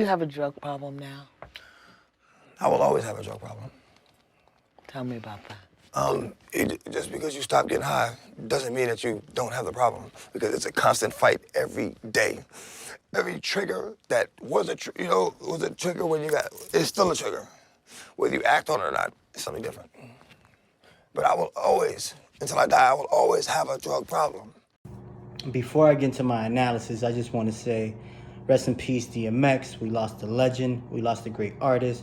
You have a drug problem now? I will always have a drug problem. Tell me about that. Just because you stop getting high doesn't mean that you don't have the problem, because it's a constant fight every day. Every trigger that was was a trigger when you got, it's still a trigger. Whether you act on it or not, it's something different. But I will always, until I die, I will always have a drug problem. Before I get into my analysis, I just want to say, rest in peace, DMX. We lost a legend. We lost a great artist.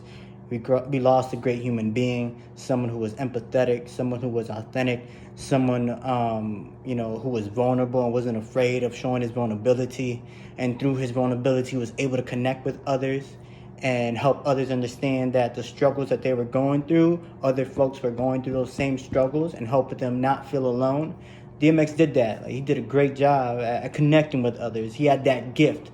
We lost a great human being, someone who was empathetic, someone who was authentic, someone who was vulnerable and wasn't afraid of showing his vulnerability. And through his vulnerability, was able to connect with others and help others understand that the struggles that they were going through, other folks were going through those same struggles, and help them not feel alone. DMX did that. He did a great job at connecting with others. He had that gift,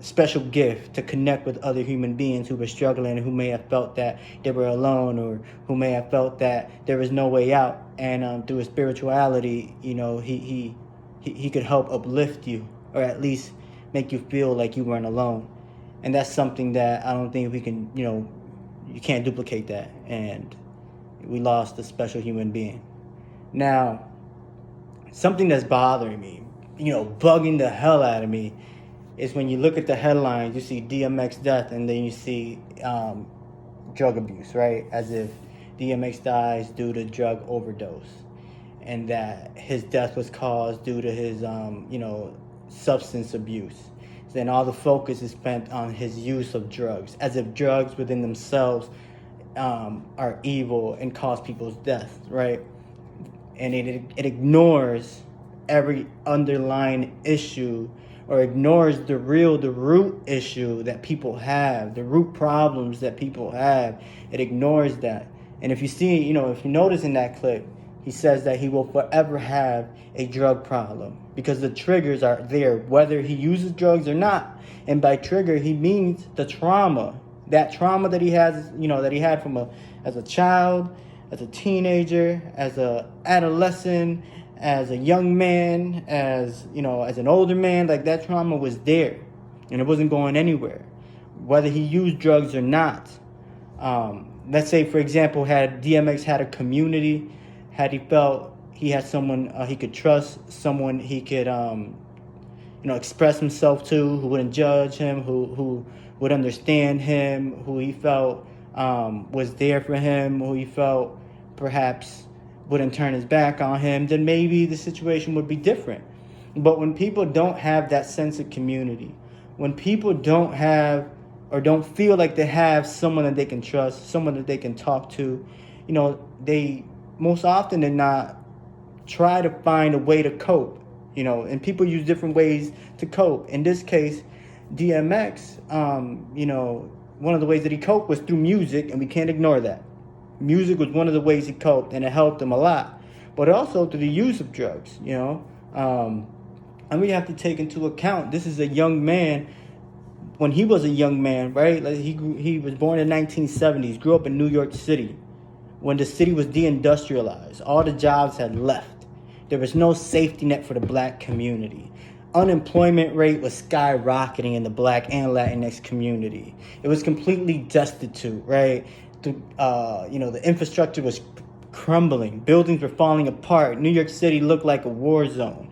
special gift to connect with other human beings who were struggling, who may have felt that they were alone, or who may have felt that there was no way out. And through his spirituality, he could help uplift you, or at least make you feel like you weren't alone. And that's something that I don't think we can, you can't duplicate that. And we lost a special human being. Now, something that's bothering me, bugging the hell out of me, is when you look at the headlines, you see DMX death, and then you see drug abuse, right? As if DMX dies due to drug overdose, and that his death was caused due to his, substance abuse. Then all the focus is spent on his use of drugs, as if drugs within themselves are evil and cause people's death, right? And it ignores every underlying issue, or ignores the root issue that people have, the root problems that people have. It ignores that. And if you see, if you notice in that clip, he says that he will forever have a drug problem because the triggers are there, whether he uses drugs or not. And by trigger, he means the trauma, that trauma that he has, that he had as a child, as a teenager, as a adolescent, as a young man, as an older man. Like, that trauma was there, and it wasn't going anywhere, whether he used drugs or not. Let's say, for example, had DMX had a community, had he felt he had someone he could trust, someone he could express himself to, who wouldn't judge him, who would understand him, who he felt was there for him, who he felt perhaps wouldn't turn his back on him, then maybe the situation would be different. But when people don't have that sense of community, when people don't have or don't feel like they have someone that they can trust, someone that they can talk to, they most often than not try to find a way to cope, and people use different ways to cope. In this case, DMX, one of the ways that he coped was through music, and we can't ignore that. Music was one of the ways he coped, and it helped him a lot. But also through the use of drugs, and we have to take into account, this is a young man. When he was a young man, right? Like, he was born in the 1970s, grew up in New York City, when the city was deindustrialized. All the jobs had left. There was no safety net for the black community. Unemployment rate was skyrocketing in the black and Latinx community. It was completely destitute, right? The infrastructure was crumbling. Buildings were falling apart. New York City looked like a war zone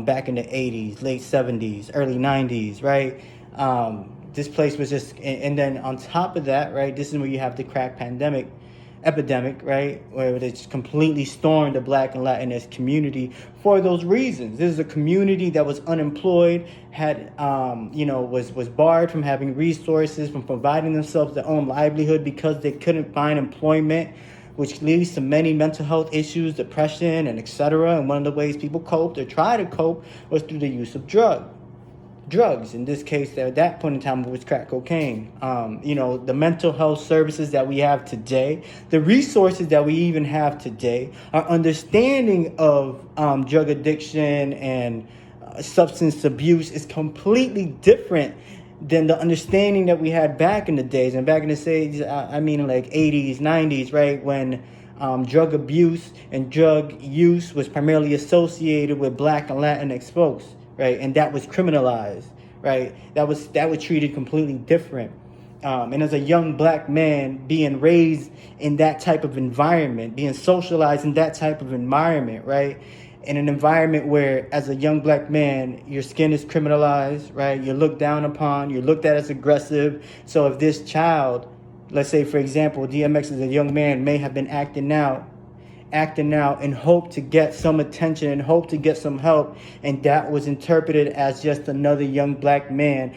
back in the 80s, late 70s, early 90s, right? This place was just, and then on top of that, right, this is where you have the crack epidemic, right, where they just completely stormed the black and Latinx community for those reasons. This is a community that was unemployed, had, was barred from having resources, from providing themselves their own livelihood because they couldn't find employment, which leads to many mental health issues, depression, and etc. And one of the ways people coped or try to cope was through the use of drugs. In this case, at that point in time, it was crack cocaine. The mental health services that we have today, the resources that we even have today, our understanding of drug addiction and substance abuse is completely different than the understanding that we had back in the days. And back in the days, I mean like 80s, 90s, right, when drug abuse and drug use was primarily associated with black and Latinx folks. Right, and that was criminalized, right? That was treated completely different. And as a young black man being raised in that type of environment, being socialized in that type of environment, right? In an environment where, as a young black man, your skin is criminalized, right? You're looked down upon, you're looked at as aggressive. So if this child, let's say, for example, DMX as a young man may have been acting out in hope to get some attention and hope to get some help, and that was interpreted as just another young black man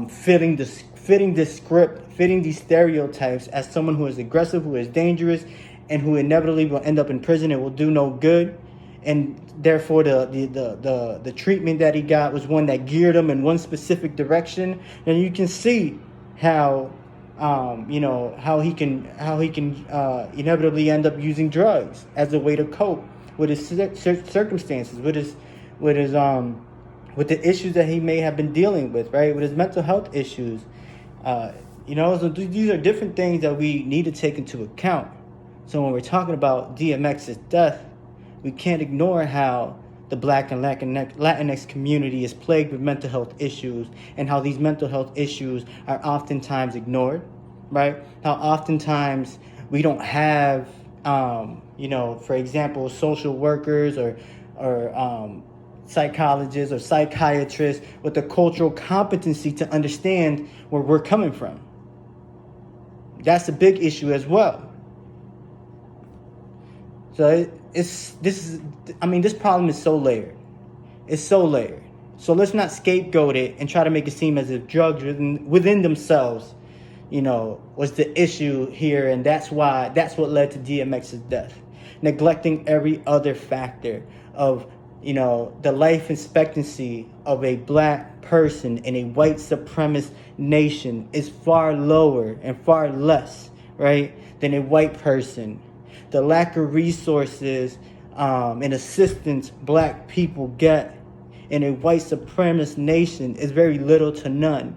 fitting this script, fitting these stereotypes as someone who is aggressive, who is dangerous, and who inevitably will end up in prison and will do no good. And therefore the treatment that he got was one that geared him in one specific direction. And you can see how how he can inevitably end up using drugs as a way to cope with his circumstances, with the issues that he may have been dealing with, right? With his mental health issues. So these are different things that we need to take into account. So when we're talking about DMX's death, we can't ignore how the Black and Latinx community is plagued with mental health issues, and how these mental health issues are oftentimes ignored, right? How oftentimes we don't have, for example, social workers or psychologists or psychiatrists with the cultural competency to understand where we're coming from. That's a big issue as well. So this problem is so layered. It's so layered. So let's not scapegoat it and try to make it seem as if drugs within themselves, was the issue here, and that's what led to DMX's death. Neglecting every other factor of the life expectancy of a black person in a white supremacist nation is far lower and far less, right, than a white person. The lack of resources and assistance black people get in a white supremacist nation is very little to none,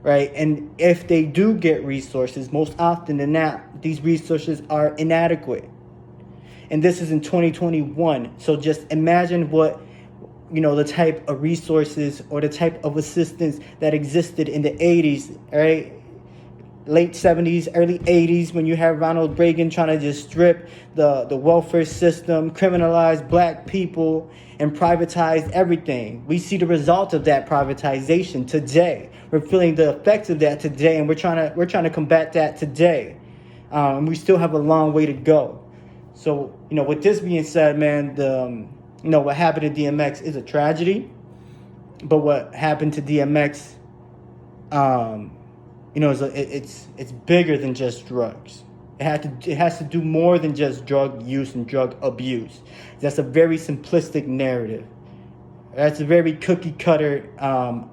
right? And if they do get resources, most often than not, these resources are inadequate. And this is in 2021. So just imagine what, the type of resources or the type of assistance that existed in the 80s, right? Late 70s, early 80s, when you have Ronald Reagan trying to just strip the welfare system, criminalize black people, and privatize everything. We see the result of that privatization today. We're feeling the effects of that today, and we're trying to combat that today. And we still have a long way to go. So, with this being said, man, what happened to DMX is a tragedy. But what happened to DMX, it's bigger than just drugs. It has to do more than just drug use and drug abuse. That's a very simplistic narrative. That's a very cookie cutter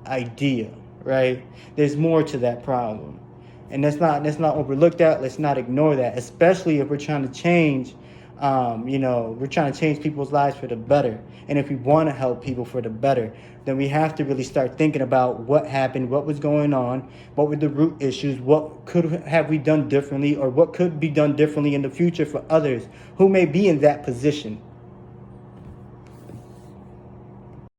idea, right? There's more to that problem, and let's not overlook that. Let's not ignore that, especially if we're trying to change. We're trying to change people's lives for the better. And if we want to help people for the better, then we have to really start thinking about what happened, what was going on, what were the root issues, what have we done differently, or what could be done differently in the future for others who may be in that position.